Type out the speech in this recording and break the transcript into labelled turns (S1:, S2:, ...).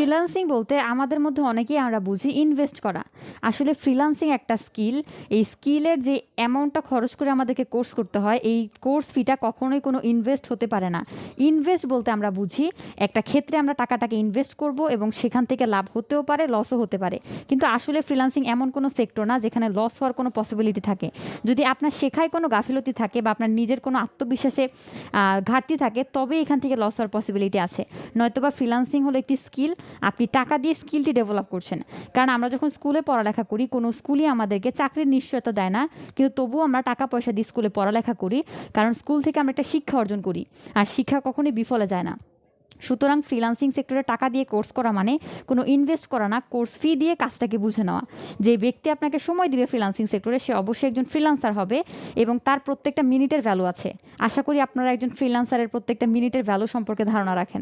S1: Freelancing বলতে আমাদের মধ্যে অনেকেই আমরা বুঝি ইনভেস্ট করা। আসলে ফ্রিল্যান্সিং একটা স্কিল। এই স্কিলের যে অ্যামাউন্টটা খরচ করে আমাদেরকে কোর্স করতে হয়, এই কোর্স ফিটা কখনোই কোনো ইনভেস্ট হতে পারে না। ইনভেস্ট বলতে আমরা বুঝি একটা ক্ষেত্রে আমরা টাকাটাকে ইনভেস্ট করব এবং সেখান থেকে লাভ হতেও পারে, লসও হতে পারে। কিন্তু আসলে ফ্রিল্যান্সিং এমন কোনো সেক্টর না যেখানে লস হওয়ার কোনো পসিবিলিটি থাকে। যদি আপনার শেখায় কোনো গাফিলতি থাকে বা আপনার নিজের কোনো আত্মবিশ্বাসে ঘাটতি থাকে, তবে এখান থেকে লস হওয়ার পসিবিলিটি আছে। নয়তোবা ফ্রিল্যান্সিং হলো একটি স্কিল, আপনি টাকা দিয়ে স্কিলটি ডেভেলপ করছেন। কারণ আমরা যখন স্কুলে পড়ালেখা করি, কোনো স্কুলই আমাদেরকে চাকরির নিশ্চয়তা দেয় না, কিন্তু তবুও আমরা টাকা পয়সা দিয়ে স্কুলে পড়ালেখা করি, কারণ স্কুল থেকে আমরা একটা শিক্ষা অর্জন করি, আর শিক্ষা কখনোই বিফলে যায় না। সুতরাং ফ্রিল্যান্সিং সেক্টরে টাকা দিয়ে কোর্স করা মানে কোনো ইনভেস্ট করা না, কোর্স ফি দিয়ে কাজটাকে বুঝে নেওয়া। যে ব্যক্তি আপনাকে সময় দিবে ফ্রিল্যান্সিং সেক্টরে, সে অবশ্যই একজন ফ্রিল্যান্সার হবে এবং তার প্রত্যেকটা মিনিটের ভ্যালু আছে। আশা করি আপনারা একজন ফ্রিল্যান্সারের প্রত্যেকটা মিনিটের ভ্যালু সম্পর্কে ধারণা রাখেন।